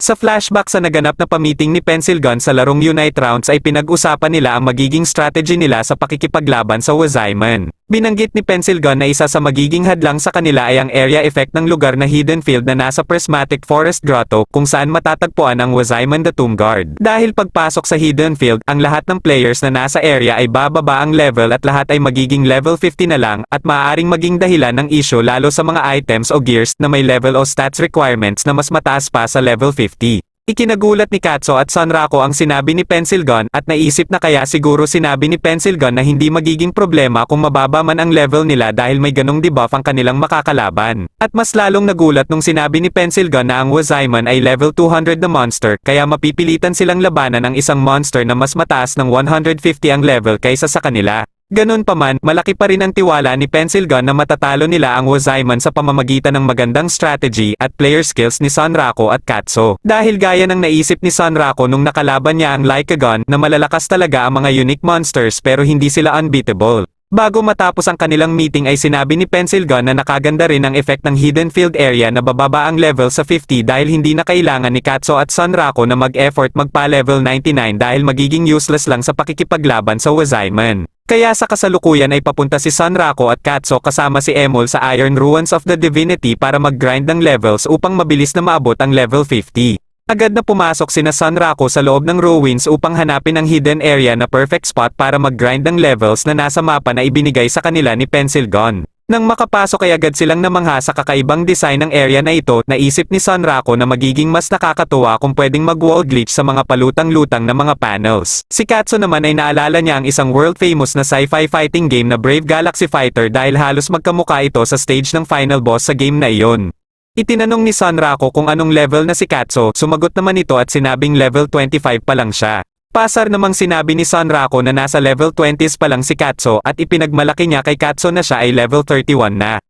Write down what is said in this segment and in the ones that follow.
Sa flashback sa naganap na pamiting ni Pencil Gun sa larong Unite Rounds ay pinag-usapan nila ang magiging strategy nila sa pakikipaglaban sa Wazaimon. Binanggit ni Pencil Gun na isa sa magiging hadlang sa kanila ay ang area effect ng lugar na Hidden Field na nasa Prismatic Forest Grotto kung saan matatagpuan ang Wazaimon the Tomb Guard. Dahil pagpasok sa Hidden Field, ang lahat ng players na nasa area ay bababa ang level at lahat ay magiging level 50 na lang at maaaring maging dahilan ng issue lalo sa mga items o gears na may level o stats requirements na mas mataas pa sa level 50. Ikinagulat ni Katso at Sanrako ang sinabi ni Pencil Gun at naisip na kaya siguro sinabi ni Pencil Gun na hindi magiging problema kung mababa man ang level nila dahil may ganong debuff ang kanilang makakalaban. At mas lalong nagulat nung sinabi ni Pencil Gun na ang Wazaimon ay level 200 na monster kaya mapipilitan silang labanan ang isang monster na mas mataas ng 150 ang level kaysa sa kanila. Ganun pa man, malaki pa rin ang tiwala ni Pencil Gun na matatalo nila ang Wazaimon sa pamamagitan ng magandang strategy at player skills ni Sanrako at Katso. Dahil gaya ng naisip ni Sanrako nung nakalaban niya ang Like a Gun na malalakas talaga ang mga unique monsters pero hindi sila unbeatable. Bago matapos ang kanilang meeting ay sinabi ni Pencil Gun na nakaganda rin ang effect ng Hidden Field area na bababa ang level sa 50 dahil hindi na kailangan ni Katso at Sanrako na mag-effort magpa-level 99 dahil magiging useless lang sa pakikipaglaban sa Wazaimon. Kaya sa kasalukuyan ay papunta si Sanrako at Katso kasama si Emol sa Iron Ruins of the Divinity para mag-grind ng levels upang mabilis na maabot ang level 50. Agad na pumasok sina Sanrako sa loob ng ruins upang hanapin ang hidden area na perfect spot para mag-grind ng levels na nasa mapa na ibinigay sa kanila ni Pencil Gun. Nang makapasok ay agad silang namangha sa kakaibang design ng area na ito, naisip ni Sanrako na magiging mas nakakatuwa kung pwedeng mag-wall glitch sa mga palutang-lutang na mga panels. Si Katso naman ay naalala niya ang isang world-famous na sci-fi fighting game na Brave Galaxy Fighter dahil halos magkamukha ito sa stage ng final boss sa game na iyon. Itinanong ni Sanrako kung anong level na si Katso, sumagot naman ito at sinabing level 25 pa lang siya. Pasar namang sinabi ni Sanrako na nasa level 20s pa lang si Katso at ipinagmalaki niya kay Katso na siya ay level 31 na.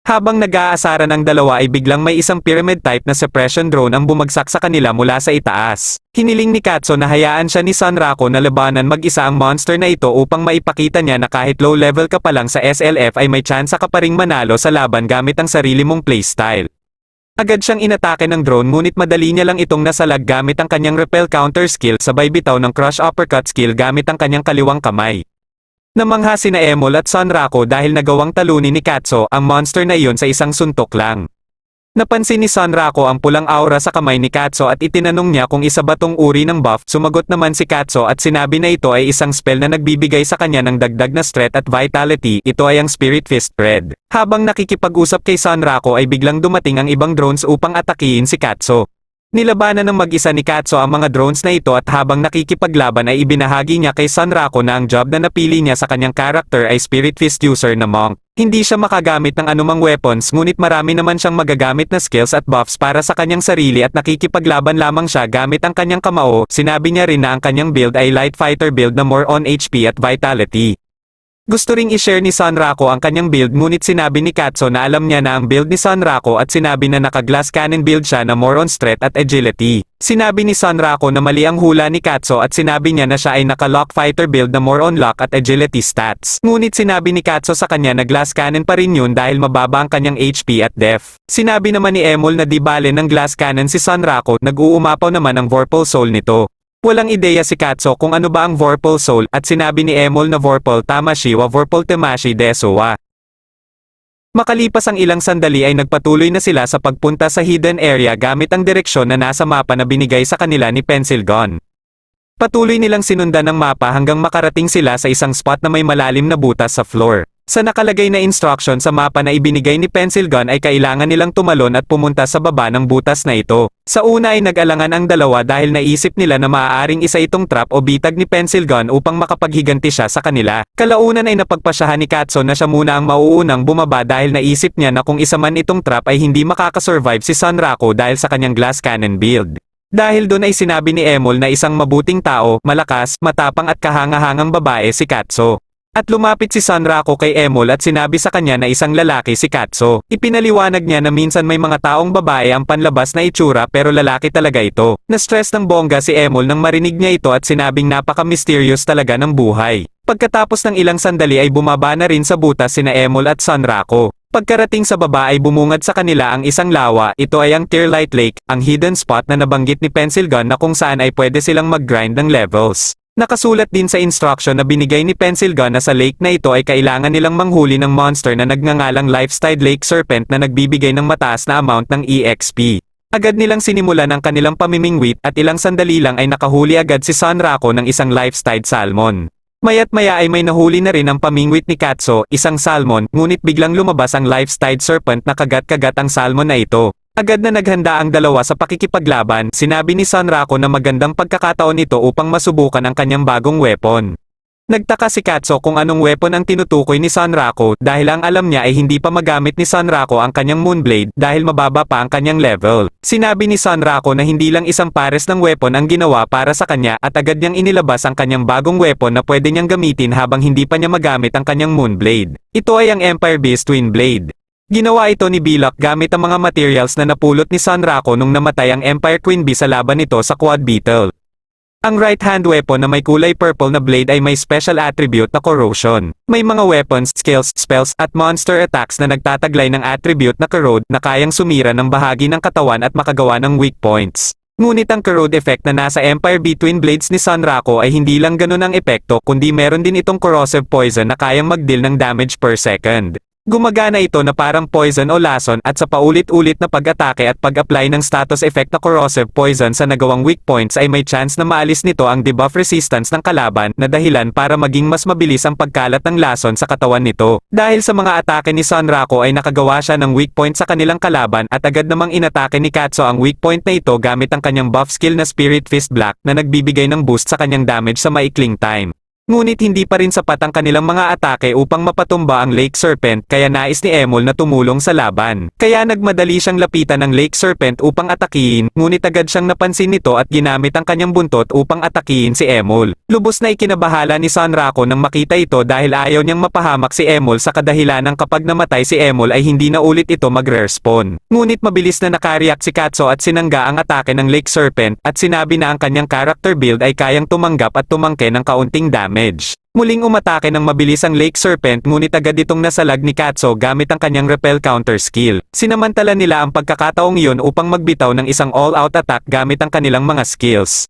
Habang nag-aasaran ang dalawa ay biglang may isang pyramid type na suppression drone ang bumagsak sa kanila mula sa itaas. Hiniling ni Katso na hayaan siya ni Sanrako na labanan mag-isa ang monster na ito upang maipakita niya na kahit low level ka pa lang sa SLF ay may tsansa ka pa ring manalo sa laban gamit ang sarili mong playstyle. Agad siyang inatake ng drone ngunit madali niya lang itong nasalag gamit ang kanyang repel counter skill sabay bitaw ng crush uppercut skill gamit ang kanyang kaliwang kamay. Namangha sina Emol at Sanrako dahil nagawang talunin ni Katso ang monster na iyon sa isang suntok lang. Napansin ni Sanrako ang pulang aura sa kamay ni Katso at itinanong niya kung isa ba tong uri ng buff. Sumagot naman si Katso at sinabi na ito ay isang spell na nagbibigay sa kanya ng dagdag na strength at vitality. Ito ay ang Spirit Fist Red. Habang nakikipag-usap kay Sanrako ay biglang dumating ang ibang drones upang atakihin si Katso. Nilabanan ng mag-isa ni Katso ang mga drones na ito at habang nakikipaglaban ay ibinahagi niya kay Sanrako na ang job na napili niya sa kanyang character ay Spirit Fist user na monk. Hindi siya makagamit ng anumang weapons ngunit marami naman siyang magagamit na skills at buffs para sa kanyang sarili at nakikipaglaban lamang siya gamit ang kanyang kamao. Sinabi niya rin na ang kanyang build ay light fighter build na more on HP at vitality. Gusto ring i-share ni Sanrako ang kanyang build ngunit sinabi ni Katso na alam niya na ang build ni Sanrako at sinabi na naka-glass cannon build siya na more on strength at agility. Sinabi ni Sanrako na mali ang hula ni Katso at sinabi niya na siya ay naka-lock fighter build na more on lock at agility stats. Ngunit sinabi ni Katso sa kanya na glass cannon pa rin yun dahil mababa ang kanyang HP at def. Sinabi naman ni Emol na di bale ng glass cannon si Sanrako, nag-uumapaw naman ang Vorpal Soul nito. Walang ideya si Katso kung ano ba ang Vorpal Soul at sinabi ni Emol na Vorpal Tamashi wa Vorpal Tamashi Desuwa. Makalipas ang ilang sandali ay nagpatuloy na sila sa pagpunta sa hidden area gamit ang direksyon na nasa mapa na binigay sa kanila ni Pencil Gun. Patuloy nilang sinundan ang mapa hanggang makarating sila sa isang spot na may malalim na butas sa floor. Sa nakalagay na instruction sa mapa na ibinigay ni Pencil Gun ay kailangan nilang tumalon at pumunta sa baba ng butas na ito. Sa una ay nag-alangan ang dalawa dahil naisip nila na maaaring isa itong trap o bitag ni Pencil Gun upang makapaghiganti siya sa kanila. Kalaunan ay napagpasyahan ni Katso na siya muna ang mauunang bumaba dahil naisip niya na kung isa man itong trap ay hindi makakasurvive si Sanrako dahil sa kanyang glass cannon build. Dahil doon ay sinabi ni Emol na isang mabuting tao, malakas, matapang at kahangahangang babae si Katso. At lumapit si Sanrako kay Emol at sinabi sa kanya na isang lalaki si Katso. Ipinaliwanag niya na minsan may mga taong babae ang panlabas na itsura pero lalaki talaga ito. Na-stress ng bongga si Emol nang marinig niya ito at sinabing napaka-mysterious talaga ng buhay. Pagkatapos ng ilang sandali ay bumaba na rin sa butas sina Emol at Sanrako. Pagkarating sa baba ay bumungad sa kanila ang isang lawa, ito ay ang Tearlight Lake, ang hidden spot na nabanggit ni Pencil Gun na kung saan ay pwede silang mag-grind ng levels. Nakasulat din sa instruction na binigay ni Pencil Gun na sa lake na ito ay kailangan nilang manghuli ng monster na nagngangalang Lifestyle Lake Serpent na nagbibigay ng mataas na amount ng EXP. Agad nilang sinimulan ang kanilang pamimingwit at ilang sandali lang ay nakahuli agad si Sanrako ng isang life-style salmon. Maya't-maya ay may nahuli na rin ang pamingwit ni Katso, isang salmon, ngunit biglang lumabas ang life-style serpent na kagat-kagat ang salmon na ito. Agad na naghanda ang dalawa sa pakikipaglaban, sinabi ni Sanrako na magandang pagkakataon ito upang masubukan ang kanyang bagong weapon. Nagtaka si Katso kung anong weapon ang tinutukoy ni Sanrako dahil ang alam niya ay hindi pa magamit ni Sanrako ang kanyang Moonblade dahil mababa pa ang kanyang level. Sinabi ni Sanrako na hindi lang isang pares ng weapon ang ginawa para sa kanya at agad niyang inilabas ang kanyang bagong weapon na pwede niyang gamitin habang hindi pa niya magamit ang kanyang Moonblade. Ito ay ang Empire Beast Twin Blade. Ginawa ito ni Bilak gamit ang mga materials na napulot ni Sanrako nung namatay ang Empire Queen Bee sa laban nito sa Quad Beetle. Ang right-hand weapon na may kulay purple na blade ay may special attribute na corrosion. May mga weapons, skills, spells, at monster attacks na nagtataglay ng attribute na corrode na kayang sumira ng bahagi ng katawan at makagawa ng weak points. Ngunit ang corrode effect na nasa Empire Bee Twin Blades ni Sanrako ay hindi lang ganun ang epekto kundi meron din itong corrosive poison na kayang mag-deal ng damage per second. Gumagana ito na parang poison o lason at sa paulit-ulit na pag-atake at pag-apply ng status effect na corrosive poison sa nagawang weak points ay may chance na maalis nito ang debuff resistance ng kalaban na dahilan para maging mas mabilis ang pagkalat ng lason sa katawan nito. Dahil sa mga atake ni Sanrako ay nakagawa siya ng weak point sa kanilang kalaban at agad namang inatake ni Katso ang weak point na ito gamit ang kanyang buff skill na Spirit Fist Black na nagbibigay ng boost sa kanyang damage sa maikling time. Ngunit hindi pa rin sapat ang kanilang mga atake upang mapatumba ang Lake Serpent kaya nais ni Emol na tumulong sa laban. Kaya nagmadali siyang lapitan ng Lake Serpent upang atakihin, ngunit agad siyang napansin nito at ginamit ang kanyang buntot upang atakihin si Emol. Lubos na ikinabahala ni Sanrako nang makita ito dahil ayaw niyang mapahamak si Emol sa kadahilanang kapag namatay si Emol ay hindi na ulit ito mag-respawn. Ngunit mabilis na nakareact si Katso at sinangga ang atake ng Lake Serpent at sinabi na ang kanyang character build ay kayang tumanggap at tumangke ng kaunting damage. Muling umatake ng mabilis ang Lake Serpent ngunit agad itong nasalag ni Katso gamit ang kanyang repel counter skill. Sinamantala nila ang pagkakataong iyon upang magbitaw ng isang all-out attack gamit ang kanilang mga skills.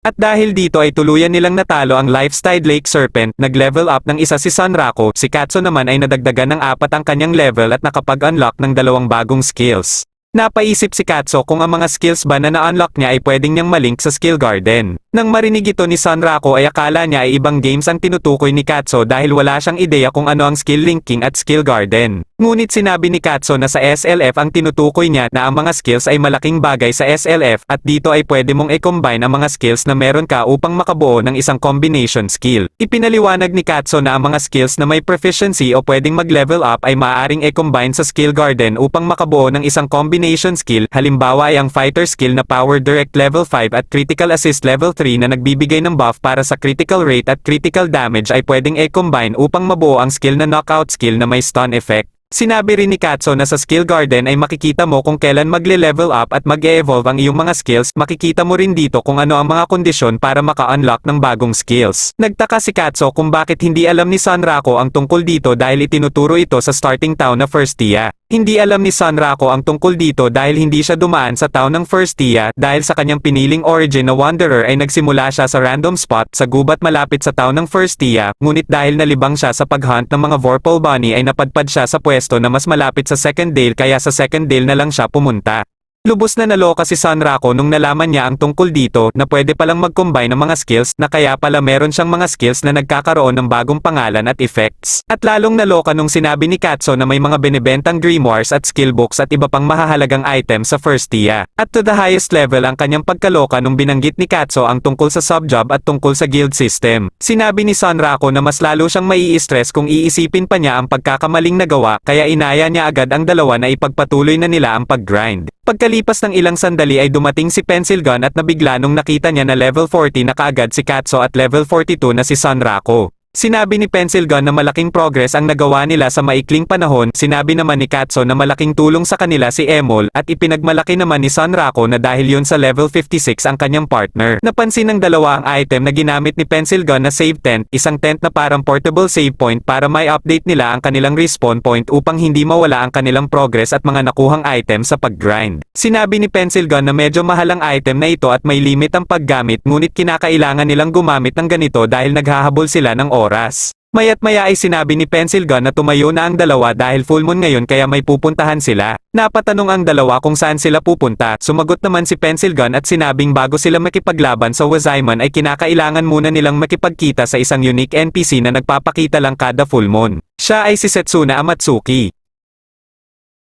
At dahil dito ay tuluyan nilang natalo ang Lifestyle Lake Serpent, nag-level up ng isa si Sanrako, si Katso naman ay nadagdagan ng 4 ang kanyang level at nakapag-unlock ng 2 bagong skills. Napaisip si Katso kung ang mga skills ba na na-unlock niya ay pwedeng niyang malink sa skill garden. Nang marinig ito ni Sanrako ay akala niya ay ibang games ang tinutukoy ni Katso dahil wala siyang ideya kung ano ang skill linking at skill garden. Ngunit sinabi ni Katso na sa SLF ang tinutukoy niya na ang mga skills ay malaking bagay sa SLF at dito ay pwede mong i-combine ang mga skills na meron ka upang makabuo ng isang combination skill. Ipinaliwanag ni Katso na ang mga skills na may proficiency o pwedeng mag-level up ay maaaring i-combine sa skill garden upang makabuo ng isang combination skill, halimbawa ay ang fighter skill na Power Direct level 5 at Critical Assist level 3 na nagbibigay ng buff para sa critical rate at critical damage ay pwedeng i-combine upang mabuo ang skill na knockout skill na may stun effect. Sinabi rin ni Katso na sa skill garden ay makikita mo kung kailan magle-level up at mag-e-evolve ang iyong mga skills, makikita mo rin dito kung ano ang mga kondisyon para maka-unlock ng bagong skills. Nagtaka si Katso kung bakit hindi alam ni Sanrako ang tungkol dito dahil itinuturo ito sa starting town na Firstia. Hindi alam ni Sanrako ang tungkol dito dahil hindi siya dumaan sa town ng Firstia dahil sa kanyang piniling origin na Wanderer ay nagsimula siya sa random spot sa gubat malapit sa town ng Firstia, ngunit dahil nalibang siya sa paghunt ng mga Vorpal Bunny ay napadpad siya sa pwesto na mas malapit sa Second Dale kaya sa Second Dale na lang siya pumunta. Lubos na naloka si Sanrako nung nalaman niya ang tungkol dito na pwede palang mag-combine ng mga skills na kaya pala meron siyang mga skills na nagkakaroon ng bagong pangalan at effects. At lalong naloka nung sinabi ni Katso na may mga binibentang grimoires at skill books at iba pang mahahalagang items sa Firstia. At to the highest level ang kanyang pagkaloka nung binanggit ni Katso ang tungkol sa subjob at tungkol sa guild system. Sinabi ni Sanrako na mas lalo siyang mai-stress kung iisipin pa niya ang pagkakamaling nagawa kaya inaya niya agad ang dalawa na ipagpatuloy na nila ang pag-grind. Pagkalipas ng ilang sandali ay dumating si Pencil Gun at nabigla nung nakita niya na level 40 na kaagad si Katso at level 42 na si Sanrako. Sinabi ni Pencil Gun na malaking progress ang nagawa nila sa maikling panahon, sinabi naman ni Katso na malaking tulong sa kanila si Emol, at ipinagmalaki naman ni Sunrako na dahil yun sa level 56 ang kanyang partner. Napansin ng dalawa ang item na ginamit ni Pencil Gun na save tent, isang tent na parang portable save point para may update nila ang kanilang respawn point upang hindi mawala ang kanilang progress at mga nakuhang item sa pag-grind. Sinabi ni Pencil Gun na medyo mahal ang item na ito at may limit ang paggamit, ngunit kinakailangan nilang gumamit ng ganito dahil naghahabol sila ng oras. Maya't maya ay sinabi ni Pencil Gun na tumayo na ang dalawa dahil full moon ngayon kaya may pupuntahan sila. Napatanong ang dalawa kung saan sila pupunta. Sumagot naman si Pencil Gun at sinabing bago sila makipaglaban sa Wazaimon ay kinakailangan muna nilang makipagkita sa isang unique NPC na nagpapakita lang kada full moon. Siya ay si Setsuna Amatsuki.